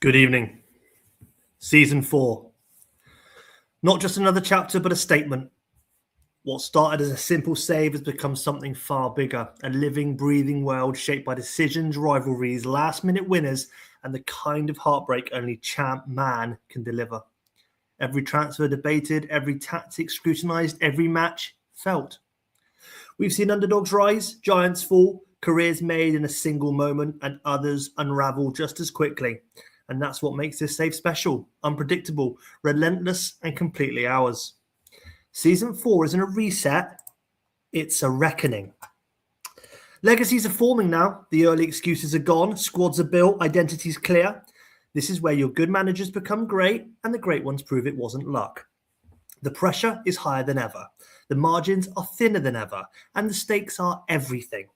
Good evening. Season 4. Not just another chapter, but a statement. What started as a simple save has become something far bigger. A living, breathing world shaped by decisions, rivalries, last-minute winners, and the kind of heartbreak only champ man can deliver. Every transfer debated, every tactic scrutinised, every match felt. We've seen underdogs rise, giants fall, careers made in a single moment, and others unravel just as quickly. And that's what makes this save special, unpredictable, relentless, and completely ours. Season 4 isn't a reset, it's a reckoning. Legacies are forming now. The early excuses are gone, squads are built, identities clear. This is where your good managers become great, and the great ones prove it wasn't luck. The pressure is higher than ever. The margins are thinner than ever, and the stakes are everything.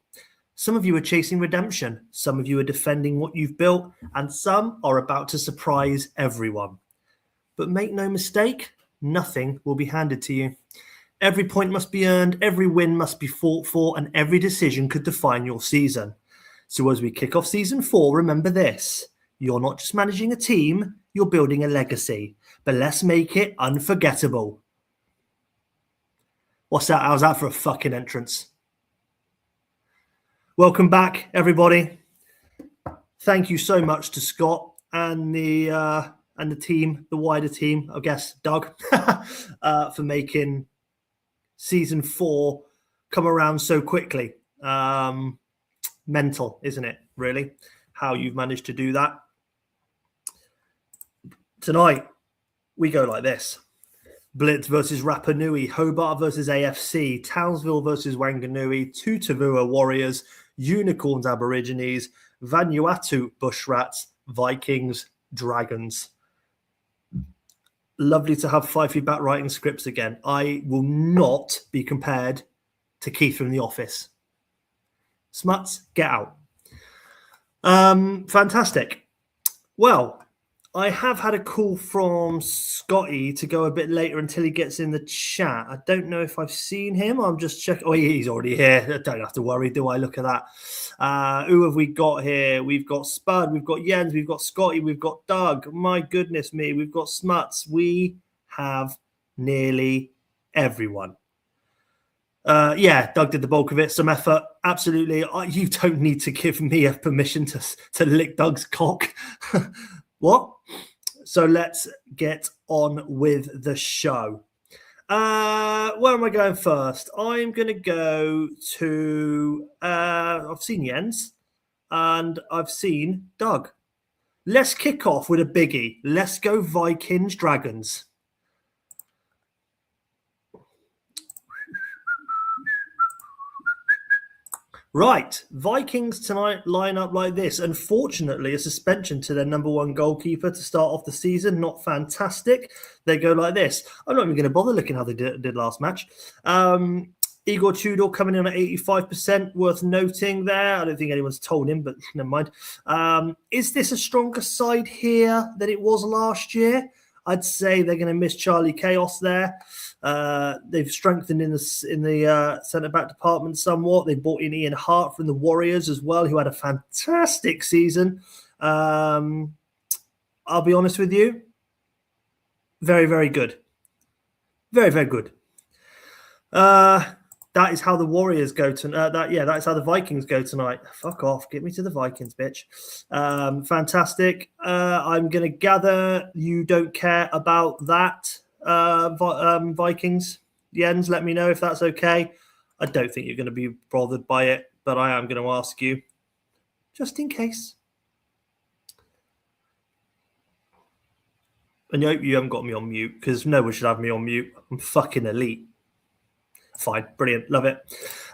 Some of you are chasing redemption, some of you are defending what you've built, and some are about to surprise everyone. But make no mistake, nothing will be handed to you. Every point must be earned, every win must be fought for, and every decision could define your season. So as we kick off season 4, remember this. You're not just managing a team, you're building a legacy. But let's make it unforgettable. What's that? How's that for a fucking entrance? Welcome back, everybody. Thank you so much to Scott and the team, the wider team, I guess, Doug, for making season 4 come around so quickly. Mental, isn't it, really, how you've managed to do that. Tonight, we go like this. Blitz versus Rapa Nui, Hobart versus AFC, Townsville versus Wanganui, Tutavua Warriors, Unicorns Aborigines, Vanuatu Bushrats, Vikings, Dragons. Lovely to have Fifey back writing scripts again. I will not be compared to Keith from The Office. Smuts, get out. Fantastic. Well, I have had a call from Scotty to go a bit later until he gets in the chat. I don't know if I've seen him. I'm just checking. Oh, he's already here. I don't have to worry, do I? Look at that. Who have we got here? We've got Spud, we've got Jens, we've got Scotty, we've got Doug. My goodness me, we've got Smuts. We have nearly everyone. Yeah, Doug did the bulk of it. Some effort, absolutely. You don't need to give me a permission to lick Doug's cock. What? So let's get on with the show. Where am I going first? I'm going to go to... I've seen Jens and I've seen Doug. Let's kick off with a biggie. Let's go Vikings Dragons. Right, Vikings tonight line up like this. Unfortunately, a suspension to their number one goalkeeper to start off the season. Not fantastic. They go like this. I'm not even going to bother looking how they did last match. Igor Tudor coming in at 85%. Worth noting there. I don't think anyone's told him, but never mind. Is this a stronger side here than it was last year? I'd say they're going to miss Charlie Chaos there. They've strengthened in the centre-back department somewhat. They brought in Ian Hart from the Warriors as well, who had a fantastic season. I'll be honest with you. Very, very good. Very, very good. That is how the Warriors go tonight. That is how the Vikings go tonight. Fuck off. Get me to the Vikings, bitch. Fantastic. I'm going to gather you don't care about that, Vikings. Jens, let me know if that's okay. I don't think you're going to be bothered by it, but I am going to ask you, just in case. And I hope you haven't got me on mute, because no one should have me on mute. I'm fucking elite. Fine, brilliant, love it.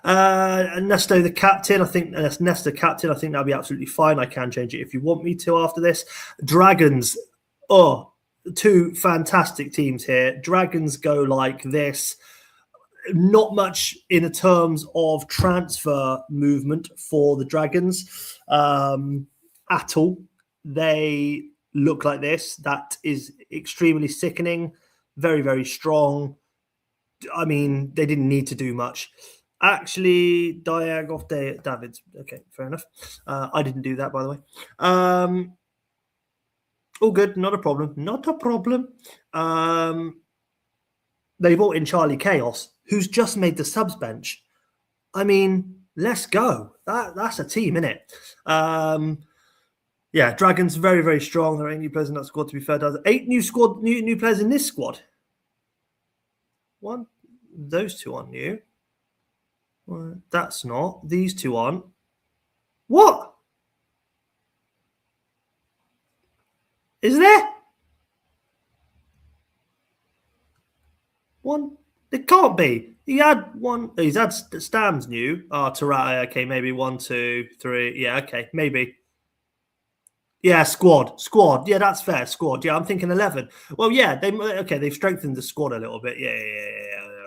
Nesto the captain, I think that'll be absolutely fine. I can change it if you want me to after this. Dragons, two fantastic teams here. Dragons go like this. Not much in terms of transfer movement for the Dragons at all. They look like this. That is extremely sickening. Very, very strong. I mean, they didn't need to do much. Actually, Diag off Davids. Okay, fair enough. I didn't do that, by the way. All good, not a problem. Not a problem. They brought in Charlie Chaos, who's just made the subs bench. I mean, let's go. That's a team, isn't it? Yeah, Dragons very, very strong. There are 8 new players in that squad, to be fair. 8 new players in this squad. One, those 2 aren't new. Well, that's not. These 2 aren't. What? Is there? One? It can't be. He had one. He's had Stam's new. Tarata. Okay, maybe 1, 2, 3. Yeah, okay, maybe. Yeah, squad. Yeah, that's fair. Squad. Yeah, I'm thinking 11. Well, yeah, they've strengthened the squad a little bit. Yeah.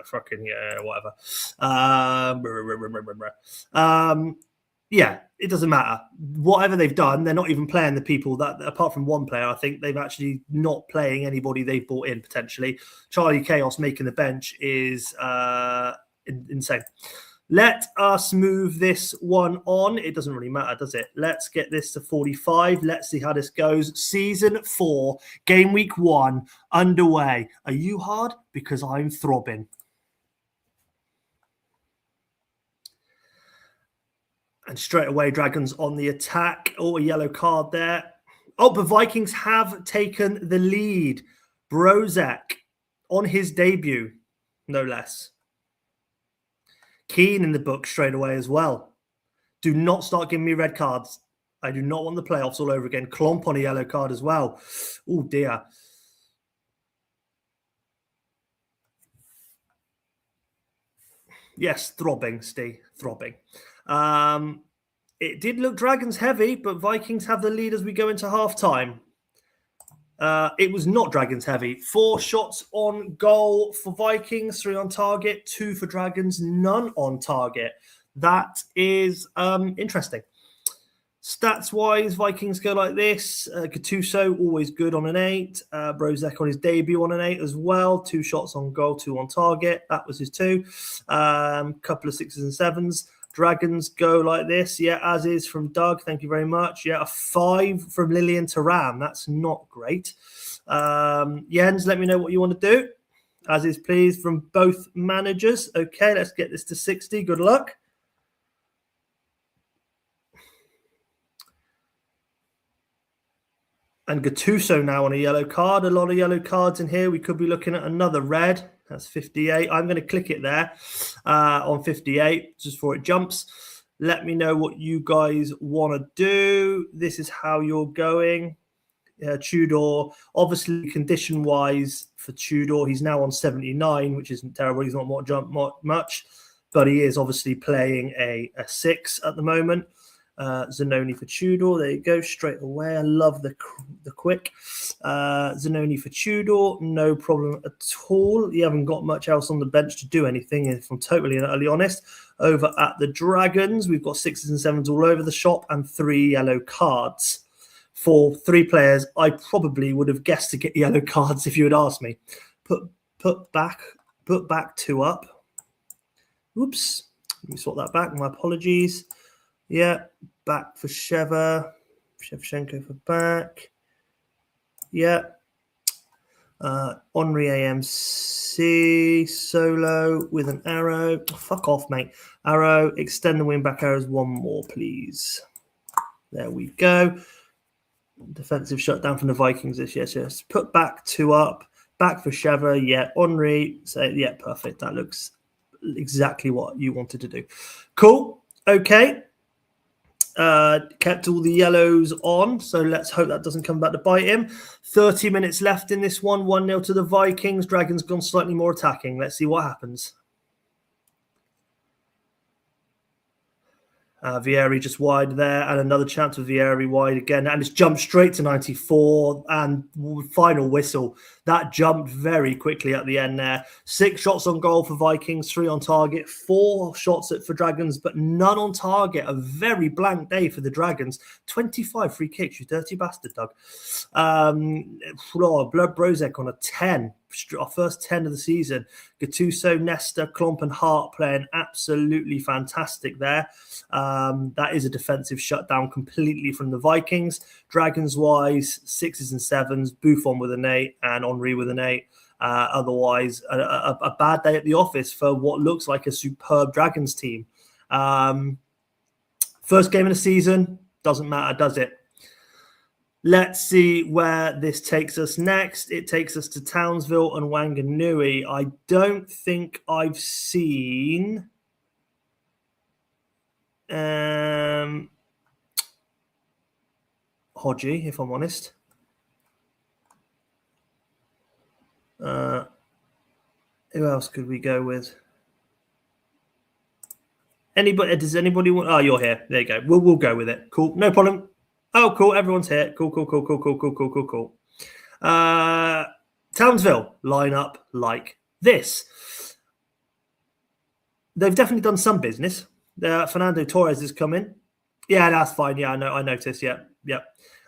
Fucking yeah, whatever. Yeah, it doesn't matter. Whatever they've done, they're not even playing the people that, apart from one player, I think they've actually not playing anybody they've brought in potentially. Charlie Chaos making the bench is insane. Let us move this one on. It doesn't really matter, does it? Let's get this to 45. Let's see how this goes. Season 4, game week 1, underway. Are you hard? Because I'm throbbing. And straight away, Dragons on the attack. Oh, a yellow card there. Oh, but Vikings have taken the lead. Brozak on his debut, no less. Keane in the book straight away as well. Do not start giving me red cards. I do not want the playoffs all over again. Klomp on a yellow card as well. Oh, dear. Yes, throbbing, Steve. Throbbing. It did look Dragons heavy, but Vikings have the lead as we go into halftime. It was not Dragons heavy. 4 shots on goal for Vikings, 3 on target, 2 for Dragons, none on target. That is interesting. Stats-wise, Vikings go like this. Gattuso, always good on an 8. Brozak on his debut on an 8 as well. 2 shots on goal, 2 on target. That was his 2. Couple of 6s and 7s. Dragons go like this. Yeah, as is from Doug. Thank you very much. Yeah, a 5 from Lillian to Ram. That's not great. Jens, let me know what you want to do. As is, please, from both managers. Okay, let's get this to 60. Good luck. And Gattuso now on a yellow card. A lot of yellow cards in here. We could be looking at another red. That's 58. I'm going to click it there on 58 just before it jumps. Let me know what you guys want to do. This is how you're going. Tudor, obviously condition-wise for Tudor, he's now on 79, which isn't terrible. He's not much, but he is obviously playing a 6 at the moment. Zanoni for Tudor. There you go, straight away. I love the quick. Zanoni for Tudor, no problem at all. You haven't got much else on the bench to do anything, if I'm totally and utterly honest. Over at the Dragons, we've got 6s and 7s all over the shop and 3 yellow cards. For 3 players, I probably would have guessed to get yellow cards if you had asked me. Put back 2 up. Oops. Let me sort that back. My apologies. Yeah, back for Sheva. Shevchenko for back. Yeah. Henri AMC. Solo with an arrow. Oh, fuck off, mate. Arrow. Extend the wing back arrows 1 more, please. There we go. Defensive shutdown from the Vikings. Yes. Put back 2 up. Back for Sheva. Yeah. Henri. Say, yeah, perfect. That looks exactly what you wanted to do. Cool. Okay. Kept all the yellows on, so let's hope that doesn't come back to bite him. 30 minutes left in this one. 1-0 to the Vikings. Dragons gone slightly more attacking. Let's see what happens. Vieri just wide there, and another chance for Vieri wide again, and it's jumped straight to 94, and final whistle. That jumped very quickly at the end there. 6 shots on goal for Vikings, 3 on target, 4 shots for Dragons, but none on target. A very blank day for the Dragons. 25 free kicks, you dirty bastard, Doug. Brozak on a 10. our first 10 of the season. Gattuso, Nesta, Klomp and Hart playing absolutely fantastic there. That is a defensive shutdown completely from the Vikings. Dragons-wise, 6s and 7s, Buffon with an 8 and Henry with an 8. Otherwise, a bad day at the office for what looks like a superb Dragons team. First game of the season, doesn't matter, does it? Let's see where this takes us next. It takes us to Townsville and Wanganui. I don't think I've seen Hodgie, if I'm honest. Who else could we go with? Anybody? Does anybody want? Oh, you're here. There you go. We'll go with it. Cool. No problem. Oh, cool. Everyone's here. Cool. Townsville line up like this. They've definitely done some business. Fernando Torres is coming. Yeah, that's fine. Yeah, I noticed. Yeah.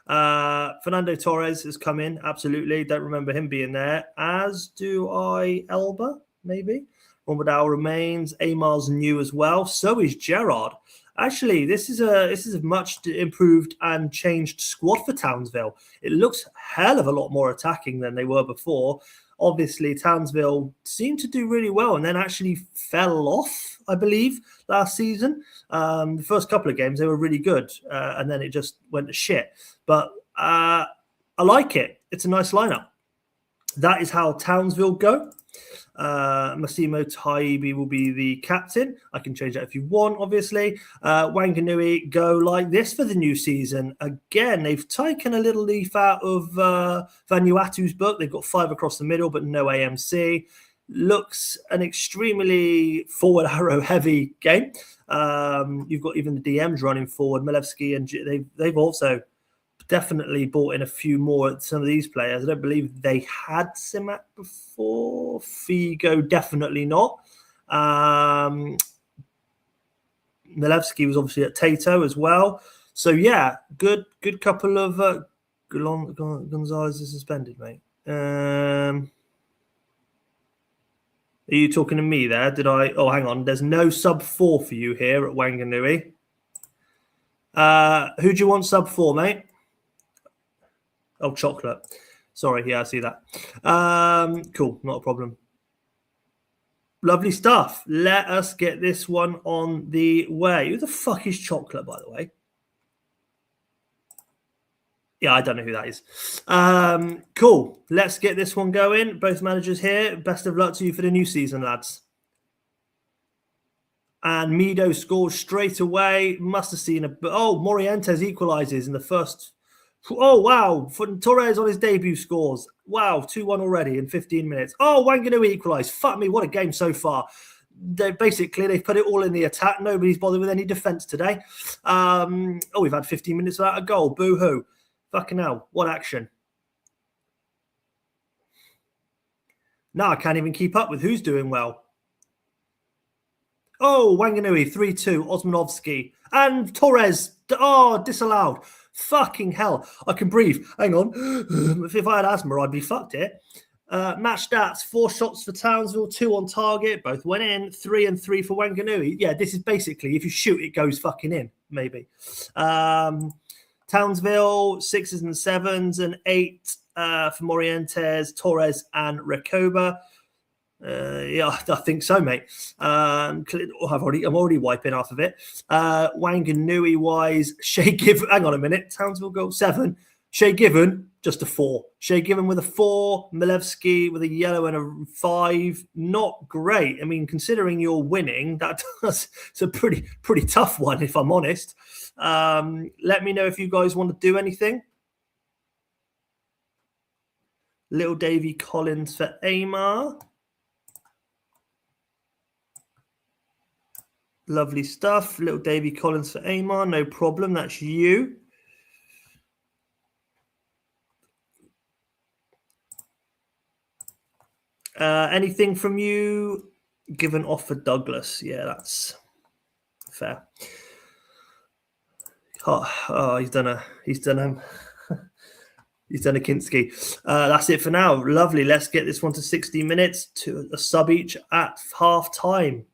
Fernando Torres has come in. Absolutely. Don't remember him being there. As do I. Elba, maybe. Bombadil remains. Amar's new as well. So is Gerard. Actually, this is a much improved and changed squad for Townsville. It looks a hell of a lot more attacking than they were before. Obviously, Townsville seemed to do really well and then actually fell off, I believe, last season. The first couple of games, they were really good, and then it just went to shit. But I like it. It's a nice lineup. That is how Townsville go. Massimo Taibi will be the captain. I can change that if you want, obviously. Wanganui go like this for the new season. Again, they've taken a little leaf out of Vanuatu's book. They've got 5 across the middle, but no AMC. Looks an extremely forward arrow heavy game. You've got even the DMs running forward. Milevski and they've also definitely brought in a few more. Some of these players, I don't believe they had Simak before. Figo, definitely not. Milevski was obviously at Tato as well. So yeah, good couple of Gonzalez is suspended, mate. Are you talking to me there? Did I? Oh, hang on. There's no sub 4 for you here at Wanganui. Who do you want sub 4, mate? Oh, chocolate. Sorry, yeah, I see that. Cool, not a problem. Lovely stuff. Let us get this one on the way. Who the fuck is chocolate, by the way? Yeah, I don't know who that is. Cool. Let's get this one going. Both managers here. Best of luck to you for the new season, lads. And Mido scores straight away. Must have seen Morientes equalizes in the first. Oh, wow. Torres on his debut scores. Wow, 2-1 already in 15 minutes. Oh, Wanganui equalised. Fuck me, what a game so far. They've put it all in the attack. Nobody's bothered with any defence today. We've had 15 minutes without a goal. Boo-hoo. Fucking hell, what action. Now I can't even keep up with who's doing well. Oh, Wanganui, 3-2. Osmanovsky. And Torres. Oh, disallowed. Fucking hell. I can breathe. Hang on. If I had asthma, I'd be fucked here. Match stats. 4 shots for Townsville, 2 on target. Both went in. 3 and 3 for Wanganui. Yeah, this is basically, if you shoot, it goes fucking in, maybe. Townsville, 6s and 7s and 8 for Morientes, Torres and Recoba. Yeah, I think so, mate. I'm already wiping off of it. Wanganui wise, Shea Given. Hang on a minute. Townsville goal 7. Shea Given just a 4. Shea Given with a 4. Milevski with a yellow and a 5. Not great. I mean, considering you're winning, it's a pretty tough one, if I'm honest. Let me know if you guys want to do anything. Little Davy Collins for Amar. Lovely stuff. Little Davy Collins for Amar. No problem. That's you. Anything from you? Given off for Douglas. Yeah, that's fair. Oh, he's done Kinski. That's it for now. Lovely. Let's get this one to 60 minutes to a sub each at half time.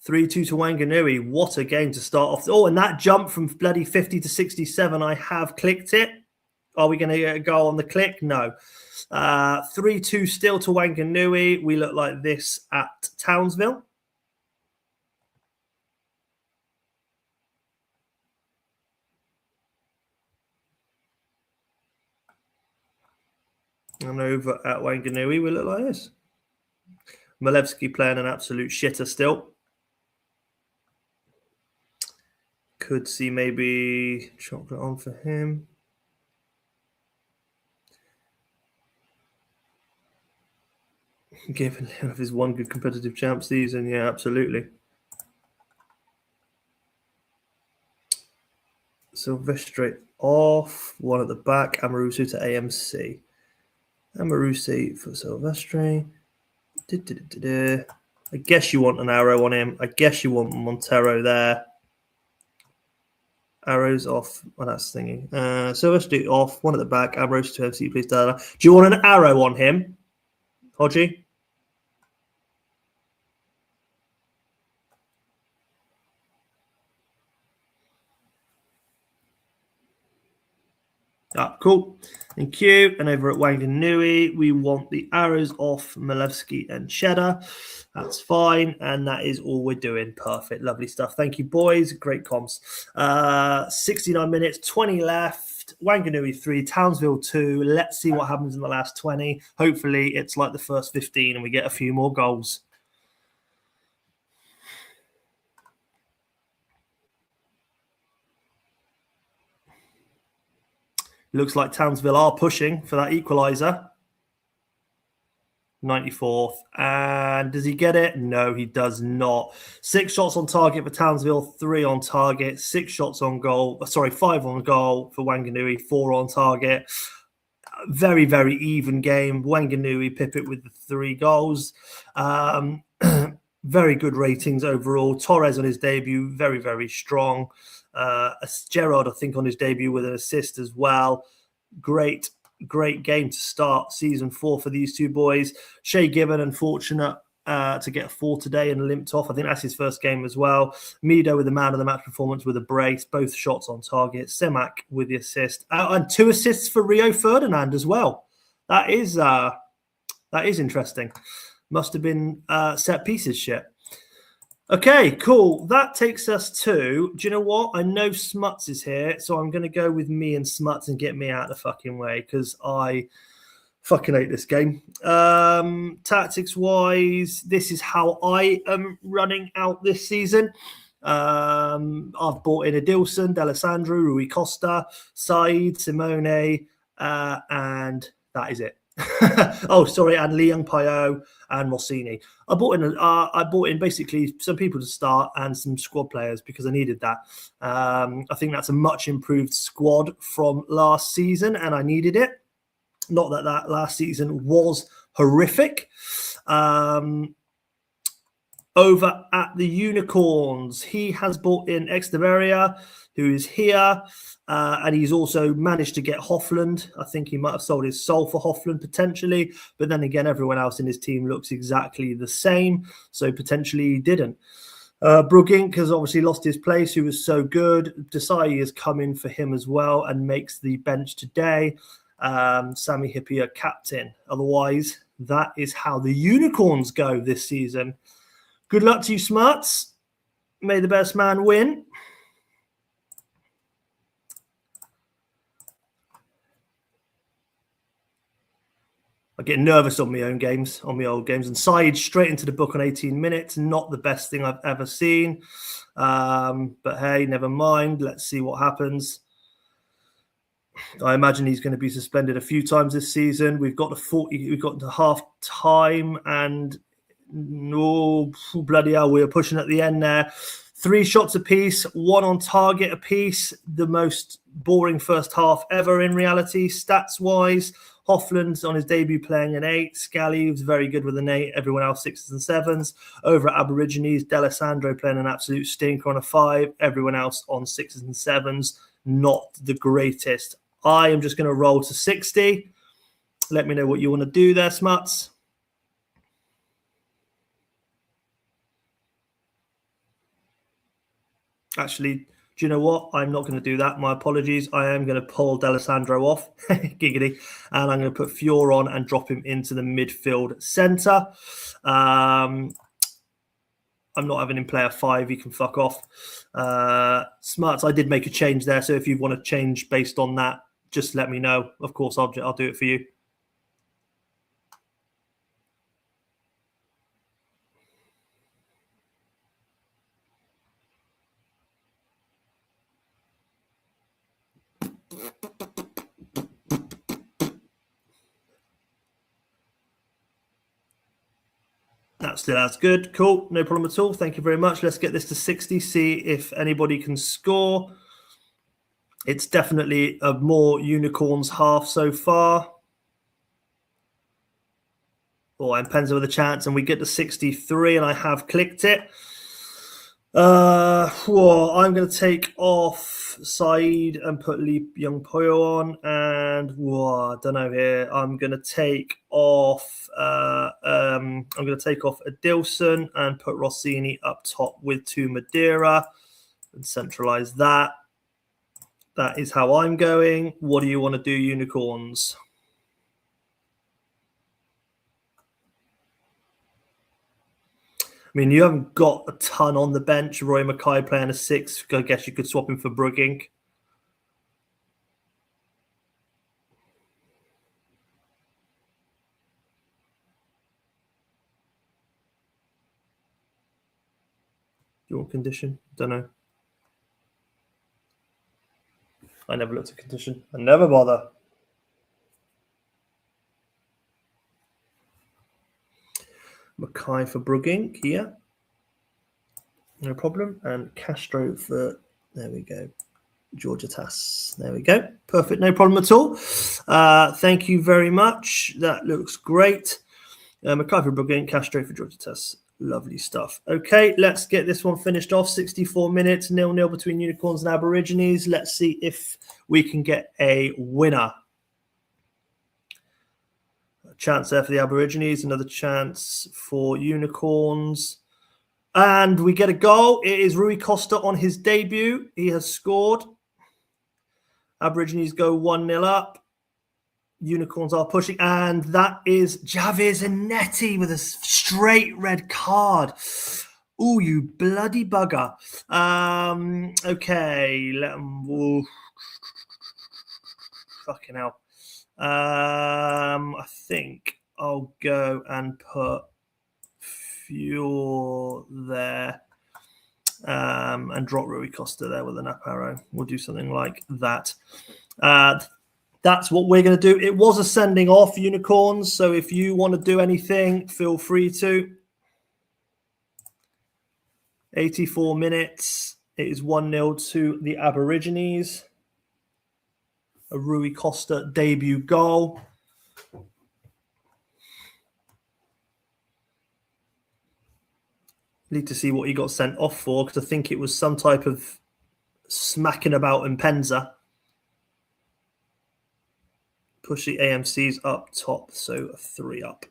3-2 to Wanganui. What a game to start off. Oh, and that jump from bloody 50 to 67, I have clicked it. Are we going to go on the click? No. 3-2 still to Wanganui. We look like this at Townsville. And over at Wanganui, we look like this. Malevsky playing an absolute shitter still. Could see maybe chocolate on for him. Given his one good competitive champ season, yeah, absolutely. Silvestre off, one at the back, Amarusu to AMC. Amarusu for Silvestre. I guess you want an arrow on him. I guess you want Montero there. Arrows off. Well, that's thingy. Silvestre off, one at the back, Amarusu to AMC, please. Do you want an arrow on him, Hodgie? Cool. Thank you. And over at Wanganui, we want the arrows off Malevsky and Cheddar. That's fine. And that is all we're doing. Perfect. Lovely stuff. Thank you, boys. Great comms. 69 minutes, 20 left. Wanganui 3, Townsville 2. Let's see what happens in the last 20. Hopefully, it's like the first 15 and we get a few more goals. Looks like Townsville are pushing for that equaliser. 94th. And does he get it? No, he does not. 6 shots on target for Townsville, 3 on target, 6 shots on goal. Sorry, 5 on goal for Wanganui, 4 on target. Very, very even game. Wanganui pip it with the 3 goals. Very good ratings overall. Torres on his debut, very, very strong. Gerard, I think, on his debut with an assist as well. Great game to start season 4 for these two boys. Shea Gibbon, unfortunate to get a 4 today and limped off. I think that's his first game as well. Mido with the man of the match performance with a brace, both shots on target. Semak with the assist. And 2 assists for Rio Ferdinand as well. That is interesting. Must have been set pieces shit. Okay, cool. That takes us to, do you know what? I know Smuts is here, so I'm going to go with me and Smuts and get me out of the fucking way because I fucking hate this game. Tactics-wise, this is how I am running out this season. I've bought in Adilson, D'Alessandro, Rui Costa, Said, Simone, and that is it. Oh, sorry, and Lee Young Pio and Rossini. I bought in basically some people to start and some squad players because I needed that. I think that's a much improved squad from last season, and I needed it. Not that last season was horrific. Over at the Unicorns, he has bought in Exteveria, who is here, and he's also managed to get Hoffland. I think he might have sold his soul for Hoffland potentially, but then again, everyone else in his team looks exactly the same, so potentially he didn't. Brugink has obviously lost his place, who was so good. Desai has come in for him as well and makes the bench today. Sammy Hippier captain. Otherwise, that is how the Unicorns go this season. Good luck to you, Smarts. May the best man win. I get nervous on my own games, on my old games, and Said straight into the book on 18 minutes. Not the best thing I've ever seen. But hey, never mind. Let's see what happens. I imagine he's going to be suspended a few times this season. We've got to half time, and no, bloody hell, we're pushing at the end there. 3 shots apiece, 1 on target apiece. The most boring first half ever in reality, stats-wise. Hoffland's on his debut playing an 8. Scally was very good with an 8. Everyone else 6s and 7s. Over at Aborigines, D'Alessandro playing an absolute stinker on a 5. Everyone else on 6s and 7s. Not the greatest I am just going to roll to 60. Let me know what you want to do there, Smuts. Actually, do you know what? I'm not going to do that. My apologies. I am going to pull D'Alessandro off, giggity, and I'm going to put Fior on and drop him into the midfield centre. I'm not having him play a 5. He can fuck off. Smarts, I did make a change there. So if you want to change based on that, just let me know. Of course, I'll do it for you. That still has good. Cool. No problem at all. Thank you very much. Let's get this to 60. See if anybody can score. It's definitely a more unicorns half so far. Oh, and Penza with a chance, and we get to 63, and I have clicked it. I'm going to take off Saeed and put Lee Young Poyo on, and I don't know here. I'm going to take off. Adilson and put Rossini up top with 2 Madeira and centralize that. That is how I'm going. What do you want to do, unicorns? I mean, you haven't got a ton on the bench. Roy Mackay playing a 6. I guess you could swap him for Brugging. Do you want condition? Don't know. I never looked at condition. I never bother. Mackay for Brugging here. No problem. And Castro for, there we go, Georgia Tass. There we go. Perfect. No problem at all. Thank you very much. That looks great. Mackay for Brugging, Castro for Georgia Tass. Lovely stuff. Okay, let's get this one finished off. 64 minutes, 0-0 between Unicorns and Aborigines. Let's see if we can get a winner. A chance there for the Aborigines. Another chance for Unicorns. And we get a goal. It is Rui Costa on his debut. He has scored. Aborigines go 1-0 up. Unicorns are pushing. And that is Javier Zanetti with a straight red card. Ooh, you bloody bugger. Okay. Fucking hell. I think I'll go and put Fior there and drop Rui Costa there with an up arrow. We'll do something like that. That's what we're going to do. It was a sending off, Unicorns, so if you want to do anything, feel free to. 84 minutes. It is 1-0 to the Aborigines. A Rui Costa debut goal. Need to see what he got sent off for, because I think it was some type of smacking about in Penza. Push the AMCs up top, so a 3 up.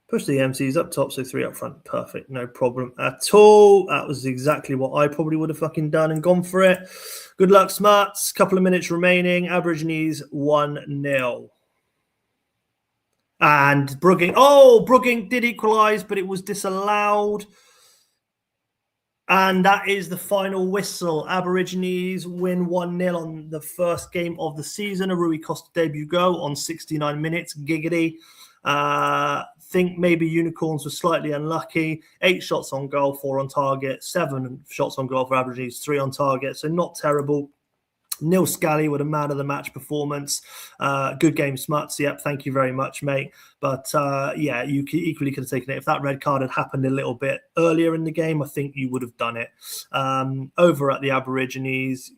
Push the AMCs up top, so 3 up front. Perfect, no problem at all. That was exactly what I probably would have fucking done and gone for it. Good luck, Smarts. Couple of minutes remaining. Aborigines 1-0. And Brugging. Oh, Brugging did equalise, but it was disallowed. And that is the final whistle. Aborigines win 1-0 on the first game of the season. A Rui Costa debut goal on 69 minutes. Giggity. Think maybe Unicorns were slightly unlucky. 8 shots on goal, 4 on target. 7 shots on goal for Aborigines, 3 on target. So not terrible. Neil Scally with a man of the match performance. Good game, Smuts. Yep, thank you very much, mate. But yeah, you equally could have taken it. If that red card had happened a little bit earlier in the game, I think you would have done it. Over at the Aborigines,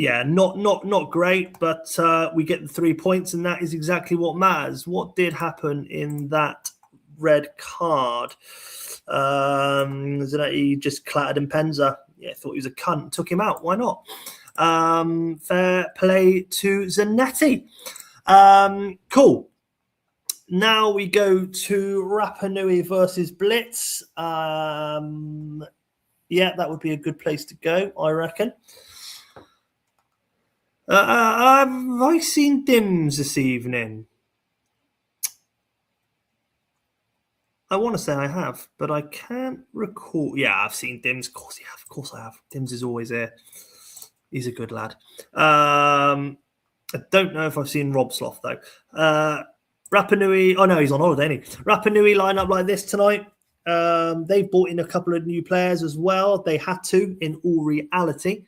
yeah, not great, but we get the 3 points, and that is exactly what matters. What did happen in that red card? Zanetti just clattered in Penza. Yeah, thought he was a cunt. Took him out. Why not? Fair play to Zanetti. Cool. Now we go to Rapa Nui versus Blitz. Yeah, that would be a good place to go, I reckon. Have I seen Dims this evening? I want to say I have, but I can't recall. Yeah, I've seen Dims. Of course, yeah, of course I have. Dims is always here. He's a good lad. I don't know if I've seen Rob Sloth, though. Rapa Nui. Oh, no, he's on holiday, isn't he? Rapa Nui line up like this tonight. They've brought in a couple of new players as well. They had to, in all reality.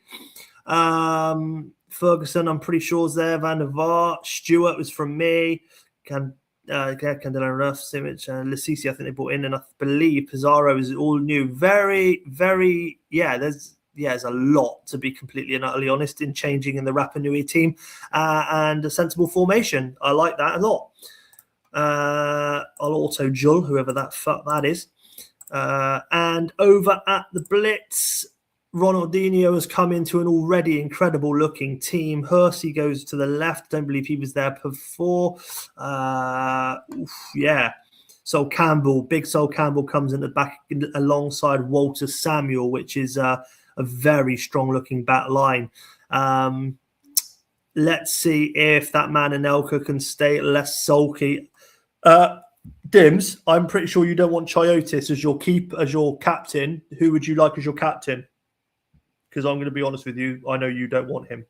Ferguson, I'm pretty sure, is there. Van der Vaart. Stewart was from me. Candelo Ruff, Simic, Lassisi, I think they brought in, and I believe Pizarro is all new. Very, very, there's a lot, to be completely and utterly honest, in changing in the Rapa Nui team, and a sensible formation. I like that a lot. I'll auto Jull, whoever that fuck that is. And over at the Blitz, Ronaldinho has come into an already incredible looking team. Hersey goes to the left. Don't believe he was there before. Sol Campbell, big Sol Campbell comes in the back alongside Walter Samuel, which is a very strong looking back line. Let's see if that man Anelka can stay less sulky. Dims, I'm pretty sure you don't want Chiotis as your captain. Who would you like as your captain? Because I'm going to be honest with you, I know you don't want him.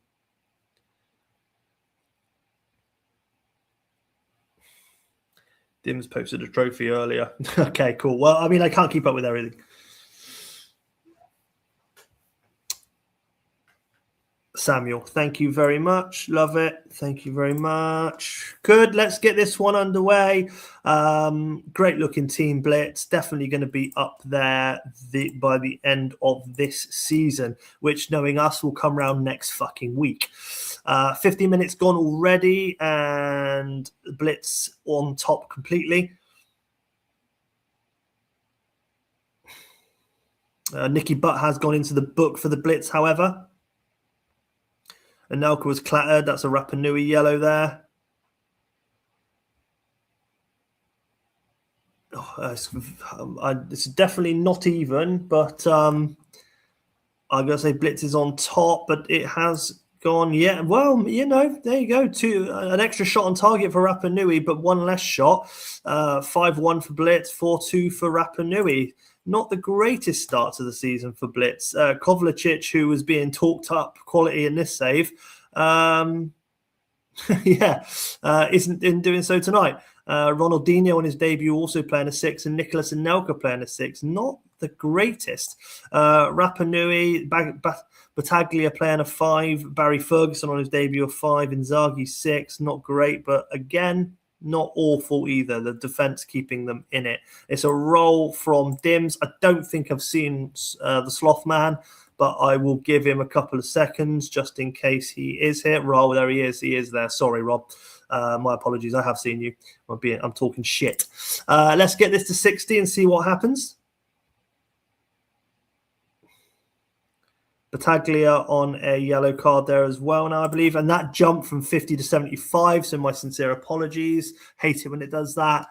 Dims posted a trophy earlier. Okay, cool. Well, I mean, I can't keep up with everything. Samuel, thank you very much. Love it. Thank you very much. Good. Let's get this one underway. Great looking team, Blitz. Definitely going to be up there by the end of this season, which, knowing us, will come around next fucking week. 50 minutes gone already, and Blitz on top completely. Nicky Butt has gone into the book for the Blitz, however. Anelka was clattered. That's a Rapa Nui yellow there. It's definitely not even, but I'm going to say Blitz is on top, but it has gone. Yeah, well, there you go. An extra shot on target for Rapa Nui, but one less shot. 5-1 for Blitz, 4-2 for Rapa Nui. Not the greatest start to the season for Blitz. Kovacic, who was being talked up quality in this save, isn't doing so tonight. Ronaldinho on his debut also playing a 6, and Nicholas Anelka playing a 6. Not the greatest. Rapa Nui, Battaglia playing a 5, Barry Ferguson on his debut a 5, Inzaghi 6. Not great, but again, not awful either. The defense keeping them in it. It's a roll from Dims. I don't think I've seen the Sloth Man, but I will give him a couple of seconds just in case he is here. Roll, there he is. He is there. Sorry, Rob. My apologies. I have seen you. I'm talking shit. Let's get this to 60 and see what happens. Battaglia on a yellow card there as well now, I believe. And that jumped from 50 to 75. So my sincere apologies. Hate it when it does that.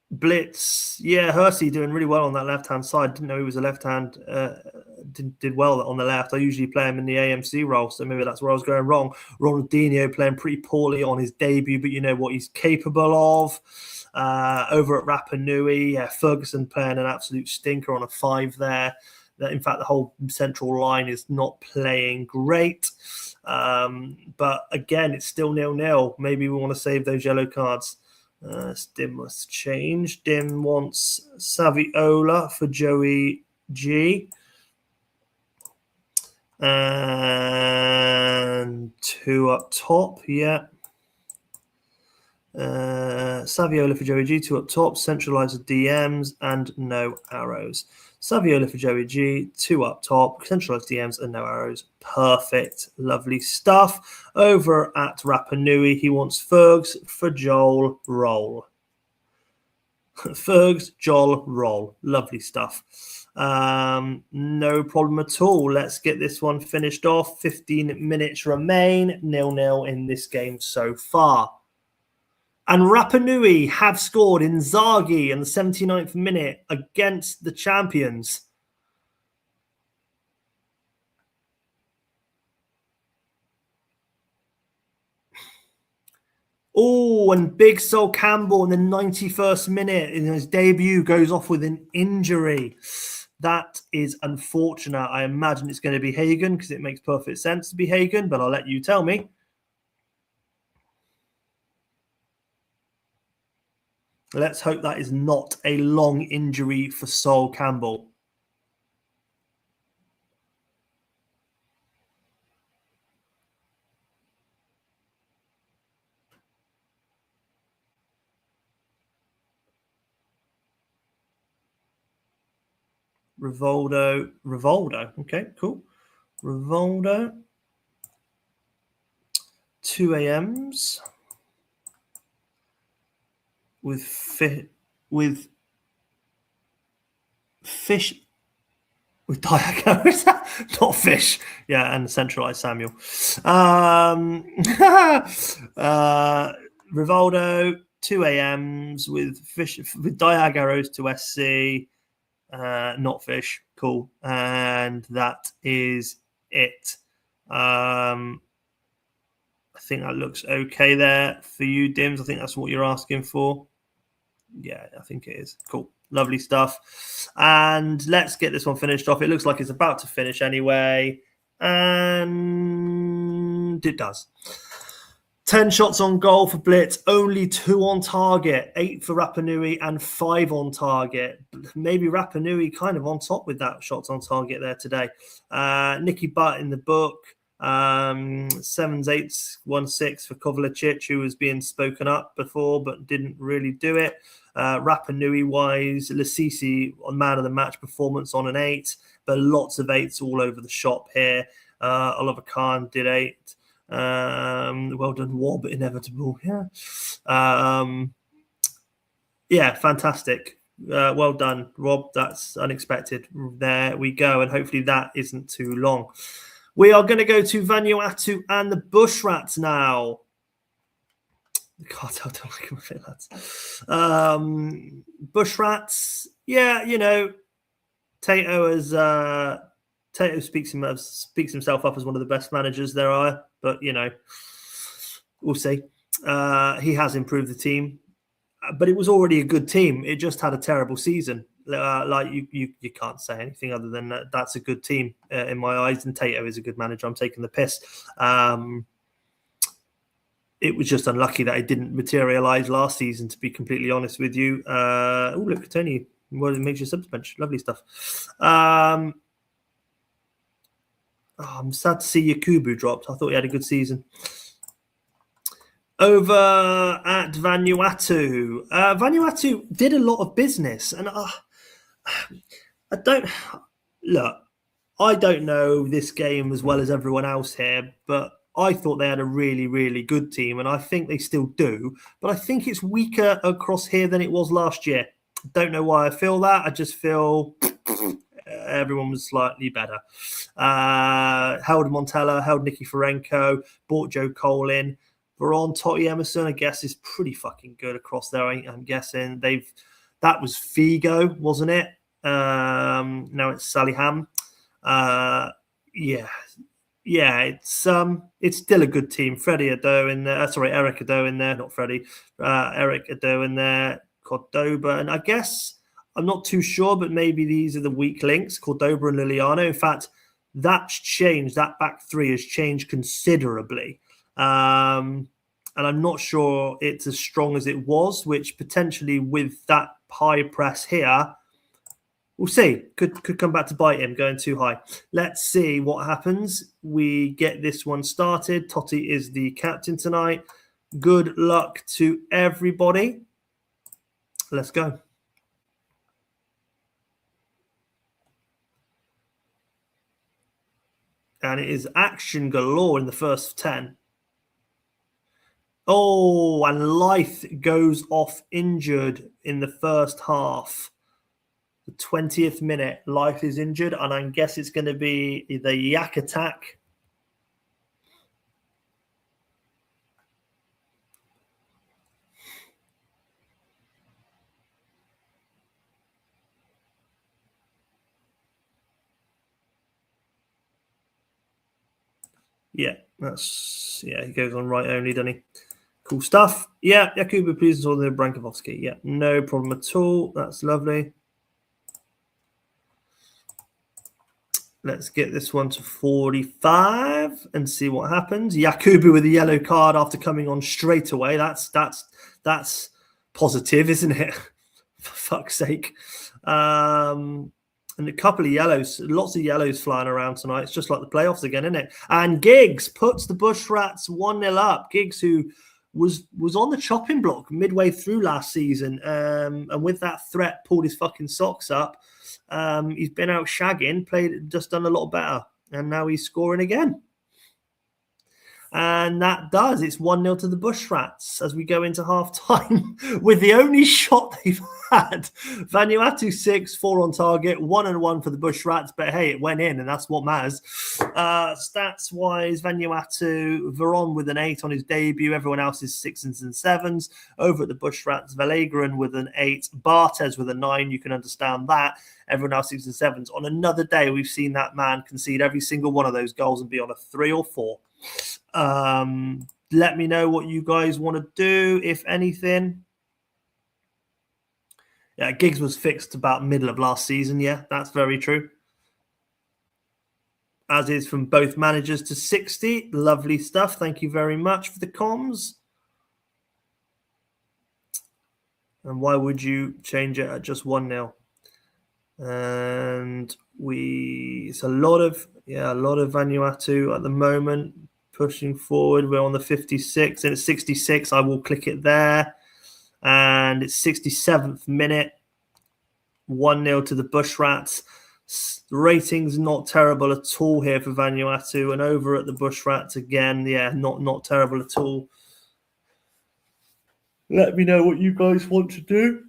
Blitz. Yeah, Hersey doing really well on that left-hand side. Didn't know he was a left-hand. Did well on the left. I usually play him in the AMC role, so maybe that's where I was going wrong. Ronaldinho playing pretty poorly on his debut, but you know what he's capable of. Over at Rapa Nui, Ferguson playing an absolute stinker on a 5 there. In fact, the whole central line is not playing great. But again, it's still 0-0. Maybe we want to save those yellow cards. Dim must change. Dim wants Saviola for Joey G. And 2 up top, yeah. Saviola for Joey G, 2 up top, centralize the DMs and no arrows. Saviola for Joey G, 2 up top, centralized DMs and no arrows. Perfect. Lovely stuff. Over at Rapa Nui, he wants Fergs for Joel Roll. Fergs, Joel, roll. Lovely stuff. No problem at all. Let's get this one finished off. 15 minutes remain. 0-0 in this game so far. And Rapa Nui have scored Inzaghi in the 79th minute against the champions. Oh, and Big Sol Campbell in the 91st minute in his debut goes off with an injury. That is unfortunate. I imagine it's going to be Hagen because it makes perfect sense to be Hagen, but I'll let you tell me. Let's hope that is not a long injury for Sol Campbell. Rivaldo. Okay, cool. Rivaldo. 2 a.m.s with fish with Diago. Not fish. Yeah, and centralized Samuel. Rivaldo, 2 a.m.s with fish with Diago to SC. Not fish. Cool. And that is it. I think that looks okay there for you, Dims. I think that's what you're asking for. Yeah, I think it is. Cool. Lovely stuff. And let's get this one finished off. It looks like it's about to finish anyway. And it does. 10 shots on goal for Blitz, only 2 on target, 8 for Rapa Nui and 5 on target. Maybe Rapa Nui kind of on top with that shots on target there today. Nicky Butt in the book, 7s, 8s, 1 6 for Kovalicic, who was being spoken up before but didn't really do it. Rapa Nui wise, Lasisi on man of the match performance on an 8, but lots of 8s all over the shop here. Oliver Kahn did 8. Well done, Wob, inevitable. Yeah. Yeah, fantastic. Well done, Rob. That's unexpected. There we go. And hopefully that isn't too long. We are going to go to Vanuatu and the Bushrats now. God, I don't like my lads. Bushrats, yeah, you know, Tato speaks himself up as one of the best managers there are, but you know, we'll see. He has improved the team, but it was already a good team. It just had a terrible season. Like you can't say anything other than that's a good team in my eyes. And Tato is a good manager. I'm taking the piss. It was just unlucky that it didn't materialise last season, to be completely honest with you. Oh, look, Tony, what makes your subs bench? Lovely stuff. I'm sad to see Yakubu dropped. I thought he had a good season. Over at Vanuatu. Vanuatu did a lot of business, and I don't know this game as well as everyone else here, but I thought they had a really, really good team, and I think they still do. But I think it's weaker across here than it was last year. Don't know why I feel that. I just feel everyone was slightly better. Held Montella, held Nicky Ferenko, bought Joe Cole in. Veron, Totti Emerson, I guess, is pretty fucking good across there. I'm guessing that was Figo, wasn't it? Now it's Sally Ham. Yeah, it's still a good team. Freddie Ado in there. Eric Ado in there, not Freddie. Eric Ado in there. Cordoba, and I guess I'm not too sure, but maybe these are the weak links. Cordoba and Liliano. In fact, that's changed. That back three has changed considerably. And I'm not sure it's as strong as it was, which potentially with that high press here, we'll see. Could come back to bite him going too high. Let's see what happens. We get this one started. Totti is the captain tonight. Good luck to everybody. Let's go. And it is action galore in the first 10. Oh, and Lyth goes off injured in the first half. The 20th minute, Lyth is injured, and I guess it's going to be the Yak attack. Yeah, he goes on right only, doesn't he? Cool stuff. Yeah, Yakubu, please, or the Brankovic. Yeah, no problem at all. That's lovely. Let's get this one to 45 and see what happens. Yakubu with a yellow card after coming on straight away. That's positive, isn't it? For fuck's sake. And a couple of yellows, lots of yellows flying around tonight. It's just like the playoffs again, isn't it? And Giggs puts the Bush Rats 1-0 up. Giggs, who was on the chopping block midway through last season, and with that threat, pulled his fucking socks up. He's been out shagging, just done a lot better, and now he's scoring again. And that does. It's 1-0 to the Bush Rats as we go into half-time with the only shot they've had. Vanuatu 6, 4 on target, 1-1 for the Bush Rats. But hey, it went in, and that's what matters. Stats-wise, Vanuatu, Veron with an 8 on his debut. Everyone else is 6s and 7s. Over at the Bush Rats, Valagran with an 8. Bartes with a 9. You can understand that. Everyone else 6s and 7s. On another day, we've seen that man concede every single one of those goals and be on a 3 or 4. Let me know what you guys want to do, if anything. Yeah, Giggs was fixed about middle of last season. Yeah, that's very true. As is from both managers to 60. Lovely stuff. Thank you very much for the comms. And why would you change it at just 1-0? And it's a lot of Vanuatu at the moment. Pushing forward, we're on the 56 and it's 66. I will click it there, and it's 67th minute. 1-0 to the Bush Rats. The rating's not terrible at all here for Vanuatu, and over at the Bush Rats again, yeah, not terrible at all. Let me know what you guys want to do.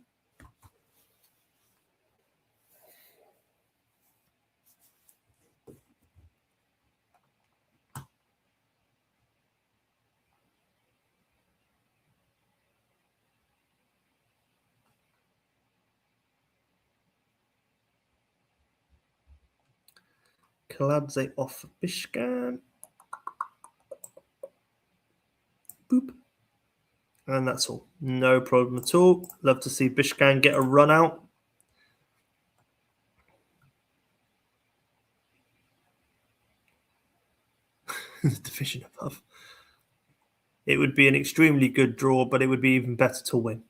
Kaladze off Bishkan. Boop. And that's all. No problem at all. Love to see Bishkan get a run out. The division above. It would be an extremely good draw, but it would be even better to win.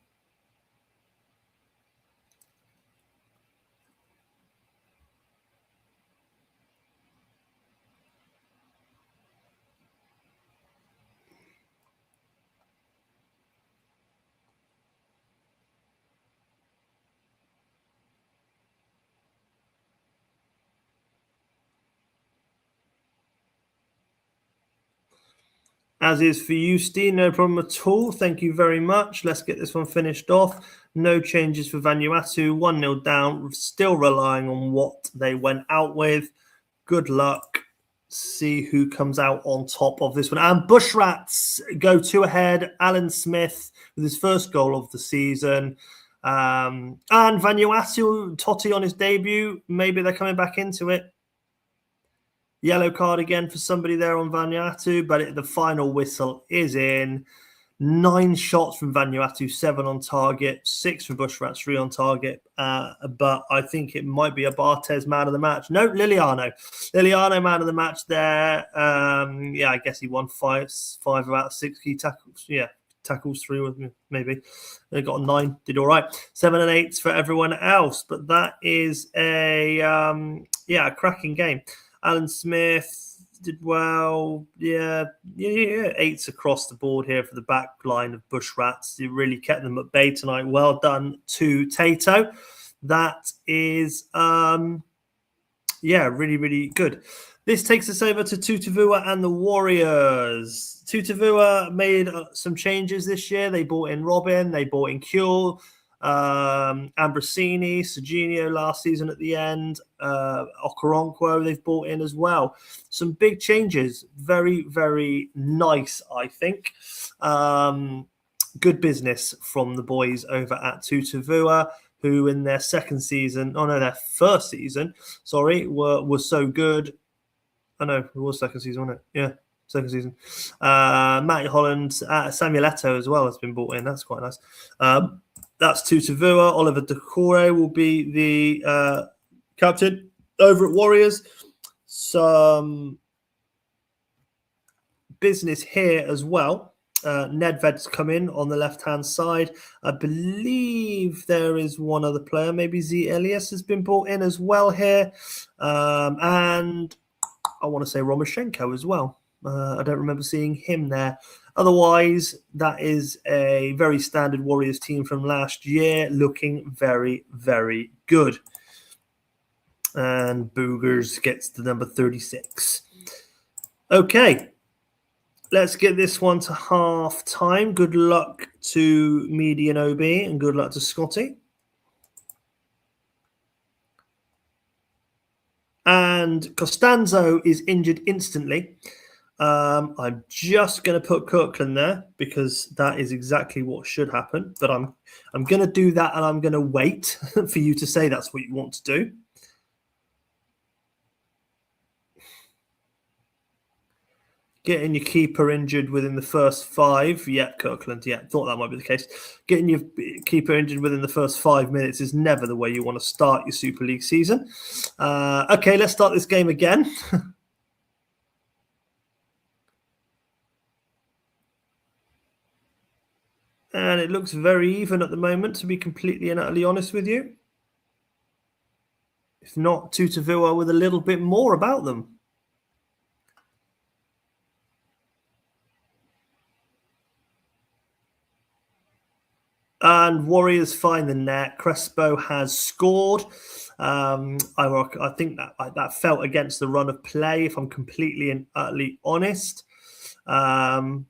As is for you, Steve, no problem at all. Thank you very much. Let's get this one finished off. No changes for Vanuatu. 1-0 down. Still relying on what they went out with. Good luck. See who comes out on top of this one. And Bush Rats go 2 ahead. Alan Smith with his first goal of the season. And Vanuatu, Totti on his debut. Maybe they're coming back into it. Yellow card again for somebody there on Vanuatu, but the final whistle is in. 9 shots from Vanuatu, 7 on target, 6 from Bush Rats, 3 on target. But I think it might be a Bartes man of the match. No, Liliano. Liliano man of the match there. I guess he won 5 out 6 key tackles. Yeah, tackles 3 with me, maybe. They got a 9, did all right. 7 and 8 for everyone else. But that is a cracking game. Alan Smith did well. Yeah. 8s across the board here for the back line of Bush Rats. You really kept them at bay tonight. Well done to Tato. That is, really, really good. This takes us over to Tutavua and the Warriors. Tutavua made some changes this year. They bought in Robin, they bought in Kuehl, Ambrosini, Serginho last season at the end, Okoronkwo they've bought in as well. Some big changes. Very, very nice, I think. Good business from the boys over at Tutavua, who in their their first season, were so good. I know it was second season, wasn't it? Yeah, second season. Matty Holland, Samuel Eto'o as well has been brought in. That's quite nice. That's Tutavua. Oliver Decore will be the captain over at Warriors. Some business here as well. Nedved's come in on the left-hand side. I believe there is one other player. Maybe Z Elias has been brought in as well here. And I want to say Romoshenko as well. I don't remember seeing him there. Otherwise, that is a very standard Warriors team from last year, looking very, very good. And Boogers gets the number 36. Okay, let's get this one to half time. Good luck to Meady and OB, and good luck to Scotty. And Costanzo is injured instantly. I'm just going to put Kirkland there because that is exactly what should happen. But I'm going to do that, and I'm going to wait for you to say that's what you want to do. Getting your keeper injured within the first 5. Yeah, Kirkland. Yeah, thought that might be the case. Getting your keeper injured within the first 5 minutes is never the way you want to start your Super League season. Okay, let's start this game again. And it looks very even at the moment, to be completely and utterly honest with you. If not, Tutavua with a little bit more about them. And Warriors find the net. Crespo has scored. I think that felt against the run of play, if I'm completely and utterly honest. And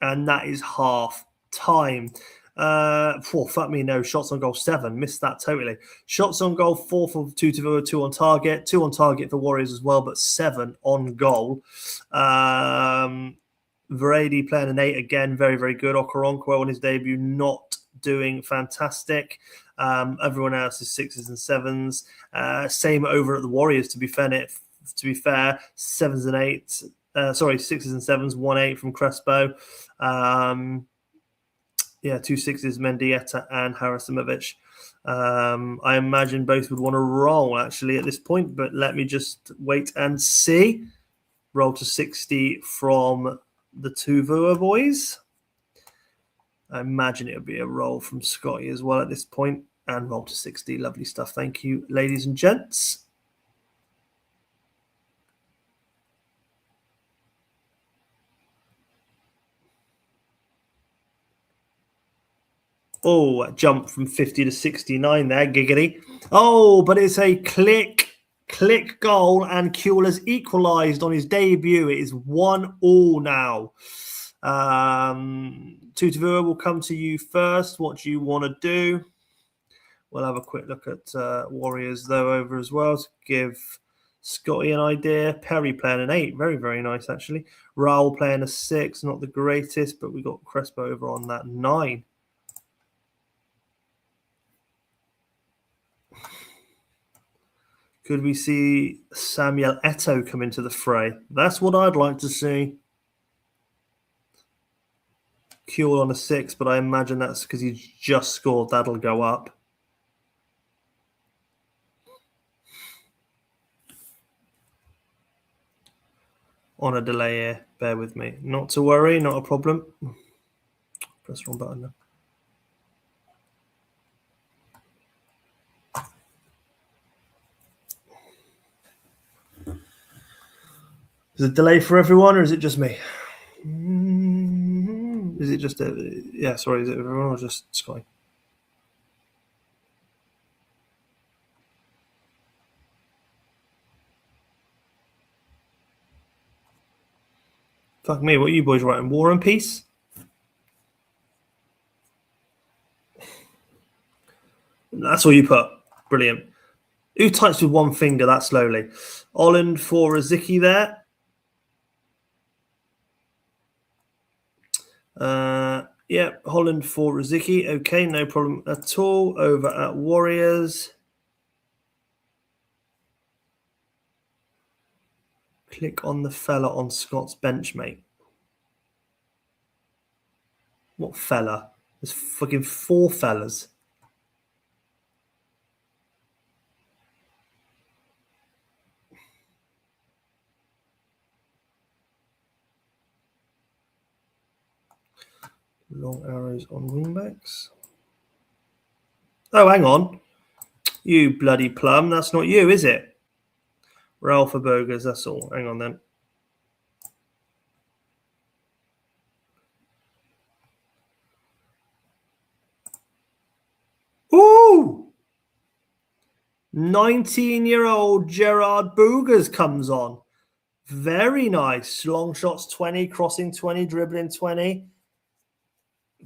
that is half time. Fuck me, no. Shots on goal 7. Missed that totally. Shots on goal 4 for Tutavua, 2 on target. 2 on target for Warriors as well, but 7 on goal. Varady playing an 8 again, very, very good. Okoronkwo on his debut, not doing fantastic. Everyone else is 6s and 7s. Same over at the Warriors, to be fair. 7s and 8s. 6s and 7s, 1-8 from Crespo. 2 6s, Mendieta and Harasimovic. I imagine both would want to roll actually at this point, but let me just wait and see. Roll to 60 from the Tuvua boys. I imagine it would be a roll from Scotty as well at this point, and roll to 60. Lovely stuff. Thank you, ladies and gents. Oh, a jump from 50 to 69 there, giggity. Oh, but it's a click goal, and Kuehl has equalised on his debut. It is 1-1 now. Tutavua will come to you first. What do you want to do? We'll have a quick look at Warriors, though, over as well to give Scotty an idea. Perry playing an 8. Very, very nice, actually. Raul playing a 6. Not the greatest, but we got Crespo over on that 9. Could we see Samuel Eto'o come into the fray? That's what I'd like to see. Kuehl on a 6, but I imagine that's because he's just scored. That'll go up. On a delay here. Bear with me. Not to worry, not a problem. Press the wrong button now. Is it a delay for everyone, or is it just me? Is it just is it everyone or just Sky? Fuck me, what are you boys writing? War and Peace? That's all you put. Brilliant. Who types with one finger that slowly? Holland for Razicki there. Yeah, Holland for Razicki. Okay, no problem at all. Over at Warriors. Click on the fella on Scott's bench, mate. What fella? There's fucking 4 fellas. Long arrows on wingbacks. Oh, hang on. You bloody plum. That's not you, is it? Ralph Burgers, that's all. Hang on then. Ooh! 19-year-old Gerard Boogers comes on. Very nice. Long shots 20, crossing 20, dribbling 20.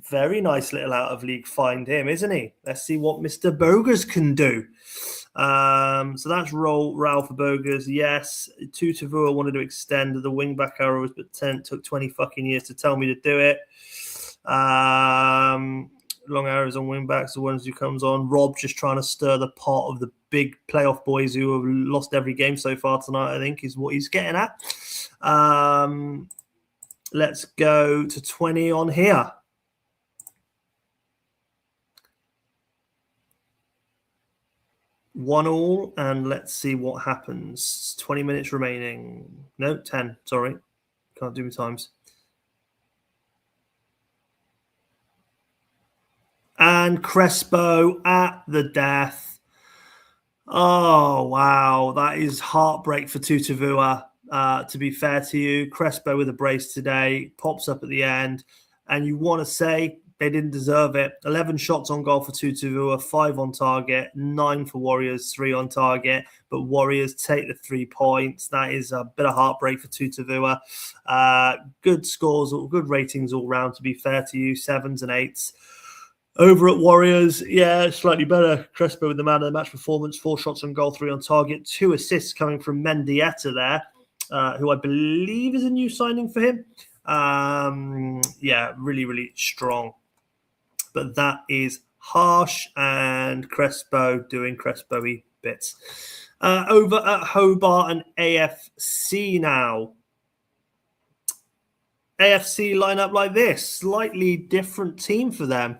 Very nice little out of league find him, isn't he? Let's see what Mr. Boogers can do. So that's Ralph Boogers. Yes, Tutavua wanted to extend the wing-back arrows, but took 20 fucking years to tell me to do it. Long arrows on wing-backs, the ones who comes on. Rob just trying to stir the pot of the big playoff boys who have lost every game so far tonight, I think, is what he's getting at. Let's go to 20 on here. One all, and let's see what happens. 20 minutes remaining. No, 10. Sorry. Can't do my times. And Crespo at the death. Oh, wow. That is heartbreak for Tutavua. To be fair to you, Crespo with a brace today, pops up at the end, and you want to say they didn't deserve it. 11 shots on goal for Tutavua, 5 on target, 9 for Warriors, 3 on target. But Warriors take the 3 points. That is a bit of heartbreak for Tutavua. Good scores, good ratings all round, to be fair to you, 7s and 8s. Over at Warriors, yeah, slightly better. Crespo with the man of the match performance, 4 shots on goal, 3 on target, 2 assists coming from Mendieta there, who I believe is a new signing for him. Yeah, really, really strong. But that is harsh, and Crespo doing Crespo-y bits. Over at Hobart and AFC now. AFC line up like this, slightly different team for them.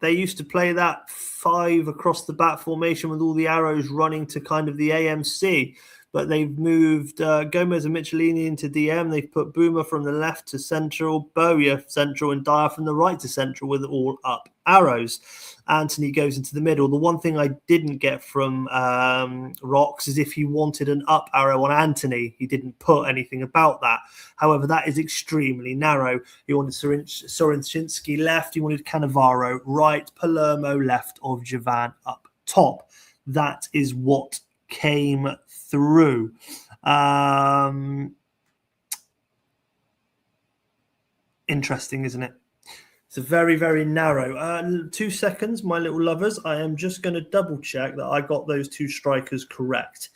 They used to play that 5 across the back formation with all the arrows running to kind of the AMC, but they've moved Gomez and Michelini into DM. They've put Boomer from the left to central, Bowyer central, and Dyer from the right to central with all up arrows. Anthony goes into the middle. The one thing I didn't get from Rox is if he wanted an up arrow on Anthony, he didn't put anything about that. However, that is extremely narrow. He wanted Sorenczynski left. He wanted Cannavaro right, Palermo left of Javan up top. That is what came through. Interesting, isn't it? It's a very, very narrow. 2 seconds, my little lovers. I am just going to double check that I got those 2 strikers correct.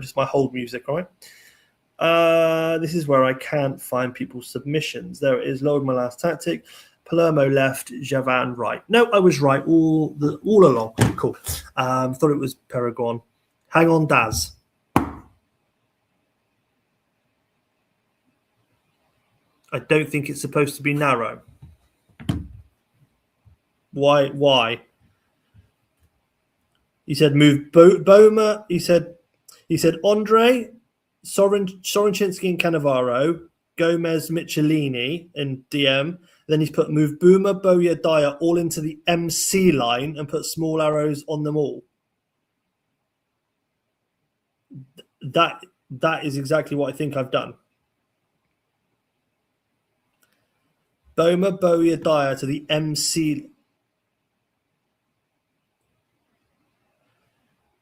Just my hold music, all right? This is where I can't find people's submissions. There it is. Load my last tactic. Palermo left, Javan right. No, I was right all along. Cool. Thought it was Paragon. Hang on, Daz. I don't think it's supposed to be narrow. Why? He said move Boma. He said Andre, Sorenczynski and Cannavaro, Gomez, Michelini in DM. Then he's put move Boomer, Bowyer, Dyer all into the MC line and put small arrows on them all. That is exactly what I think I've done. Boma, Bowyer, Dyer to the MC.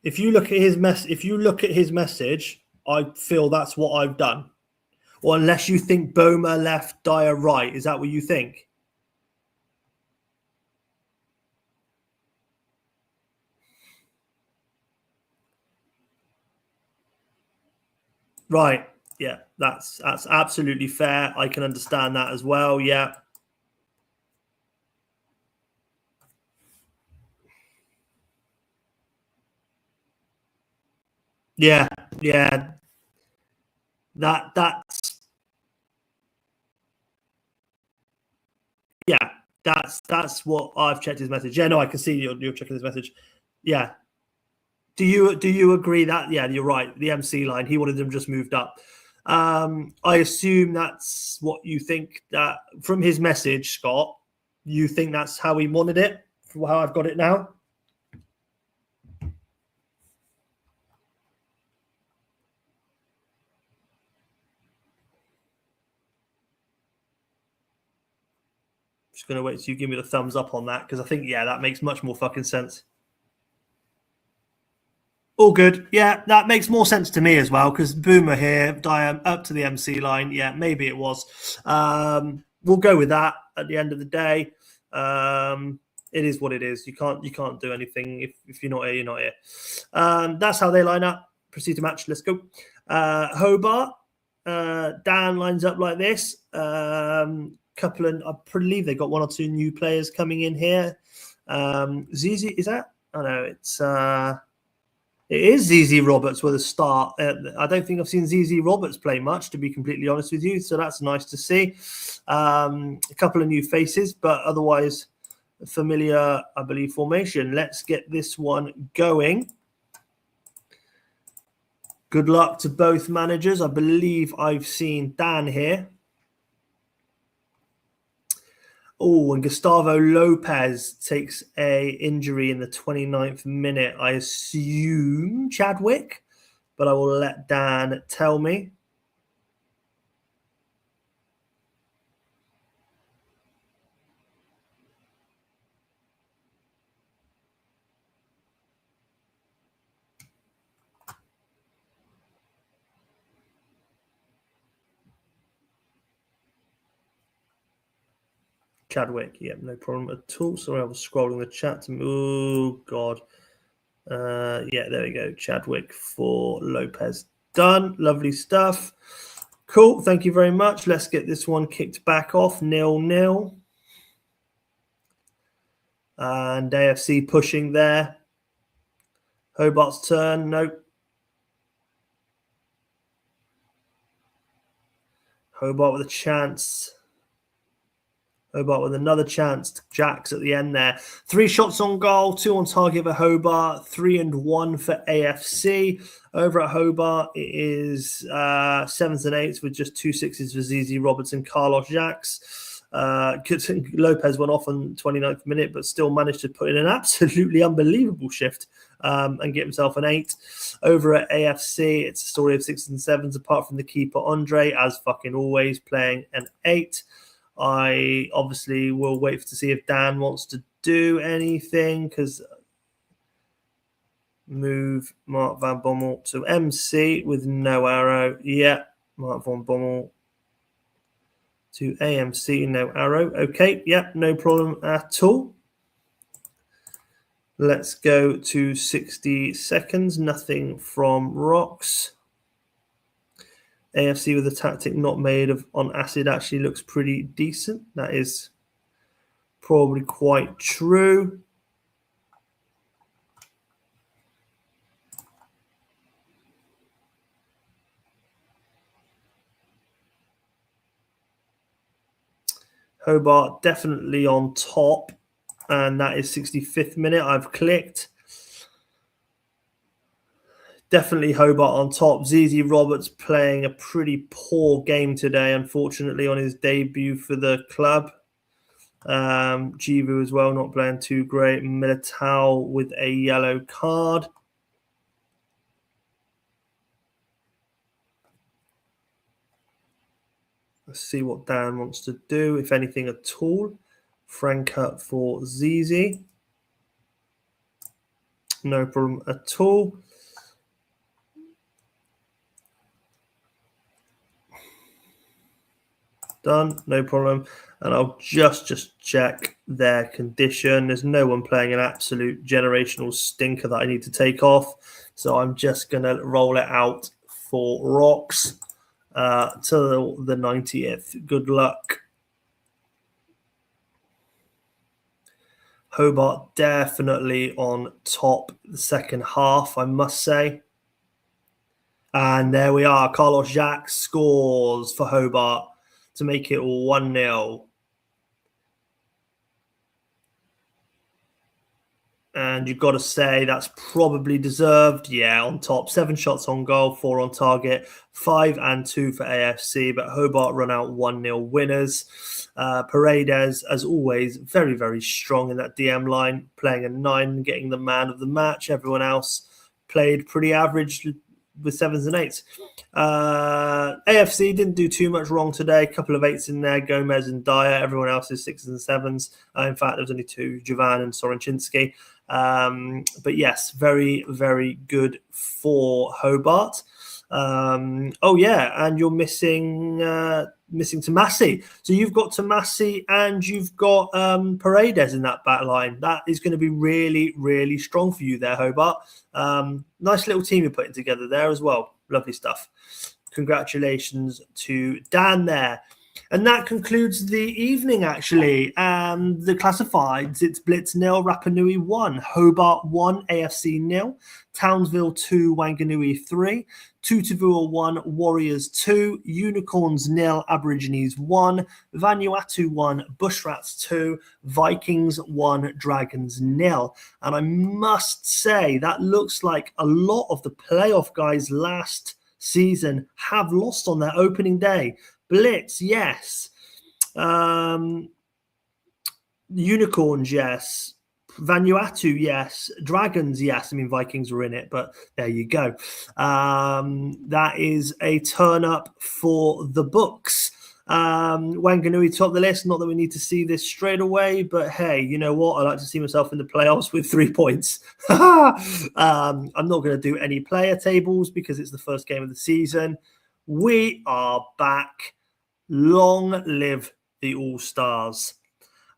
If you look at his message, I feel that's what I've done. Or unless you think Boma left, Dyer right. Is that what you think? Right. Yeah, that's absolutely fair. I can understand that as well. Yeah. Yeah. Yeah. That's yeah. That's what I've checked his message. Yeah, no, I can see you're checking his message. Yeah. Do you agree that you're right? The MC line, he wanted them just moved up. I assume that's what you think, that from his message, Scott. You think that's how he wanted it, from how I've got it now? Just gonna wait till you give me the thumbs up on that, because I think that makes much more fucking sense. All good. Yeah, that makes more sense to me as well, because Boomer here, Diam up to the MC line. Yeah, maybe it was. We'll go with that at the end of the day. It is what it is. You can't do anything. If you're not here, you're not here. That's how they line up. Proceed to match. Let's go. Hobart. Dan lines up like this. Couple of, I believe they got one or two new players coming in here. ZZ, is that? Oh no, it is ZZ Roberts with a start. I don't think I've seen ZZ Roberts play much, to be completely honest with you. So that's nice to see. A couple of new faces, but otherwise familiar, I believe, formation. Let's get this one going. Good luck to both managers. I believe I've seen Dan here. Oh, and Gustavo Lopez takes a injury in the 29th minute. I assume Chadwick, but I will let Dan tell me. Chadwick, yeah, no problem at all. Sorry, I was scrolling the chat. Oh, God. Yeah, there we go. Chadwick for Lopez. Done. Lovely stuff. Cool. Thank you very much. Let's get this one kicked back off. 0-0. And AFC pushing there. Hobart's turn. Nope. Hobart with a chance. Hobart with another chance. Jacks at the end there. 3 shots on goal, 2 on target for Hobart, 3 and 1 for AFC. Over at Hobart, it is 7s and 8s with just 2 6s for ZZ Roberts and Carlos Jacks. Lopez went off on 29th minute, but still managed to put in an absolutely unbelievable shift and get himself an 8. Over at AFC, it's a story of 6s and 7s, apart from the keeper, Andre, as fucking always, playing an 8. I obviously will wait to see if Dan wants to do anything, because move Mark Van Bommel to MC with no arrow. Yeah, Mark Van Bommel to AMC, no arrow. Okay, yeah, no problem at all. Let's go to 60 seconds. Nothing from Rocks. AFC with a tactic not made on acid actually looks pretty decent. That is probably quite true. Hobart definitely on top, and that is 65th minute. I've clicked. Definitely Hobart on top. ZZ Roberts playing a pretty poor game today, unfortunately, on his debut for the club. Jivu as well, not playing too great. Militao with a yellow card. Let's see what Dan wants to do, if anything at all. Frank up for ZZ. No problem at all. Done, no problem. And I'll just check their condition. There's no one playing an absolute generational stinker that I need to take off. So I'm just going to roll it out for rocks to the 90th. Good luck. Hobart definitely on top the second half, I must say. And there we are. Carlos Jacques scores for Hobart to make it 1-0. And you've got to say that's probably deserved. Yeah, on top. 7 shots on goal, 4 on target, 5 and 2 for AFC. But Hobart run out 1-0 winners. Paredes, as always, very, very strong in that DM line, playing a 9, getting the man of the match. Everyone else played pretty average with 7s and 8s. AFC didn't do too much wrong today. A couple of 8s in there, Gomez and Dyer. Everyone else is 6s and 7s. In fact, there was only 2, Javan and Sorenchinsky. But yes, very, very good for Hobart. Oh yeah, and you're missing Tomasi. So you've got Tomasi and you've got Paredes in that back line. That is going to be really, really strong for you there, Hobart. Nice little team you're putting together there as well. Lovely stuff. Congratulations to Dan there. And that concludes the evening, actually. The classifieds, it's Blitz 0, Rapa Nui 1, Hobart 1, AFC 0, Townsville 2, Wanganui 3, Tutavua 1, Warriors 2, Unicorns 0, Aborigines 1, Vanuatu 1, Bushrats 2, Vikings 1, Dragons 0. And I must say, that looks like a lot of the playoff guys last season have lost on their opening day. Blitz, yes. Unicorns, yes. Vanuatu, yes. Dragons, yes. I mean, Vikings were in it, but there you go. That is a turn up for the books. Wanganui top the list. Not that we need to see this straight away, but hey, you know what? I like to see myself in the playoffs with 3 points. I'm not going to do any player tables because it's the first game of the season. We are back. Long live the All-Stars.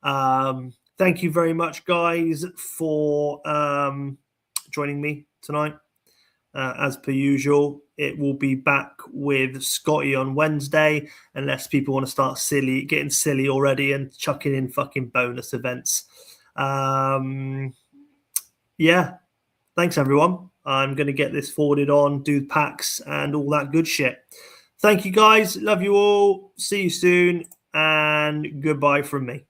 Thank you very much, guys, for joining me tonight. As per usual, it will be back with Scotty on Wednesday, unless people want to start getting silly already and chucking in fucking bonus events. Yeah, thanks, everyone. I'm going to get this forwarded on, do packs and all that good shit. Thank you, guys. Love you all. See you soon. And goodbye from me.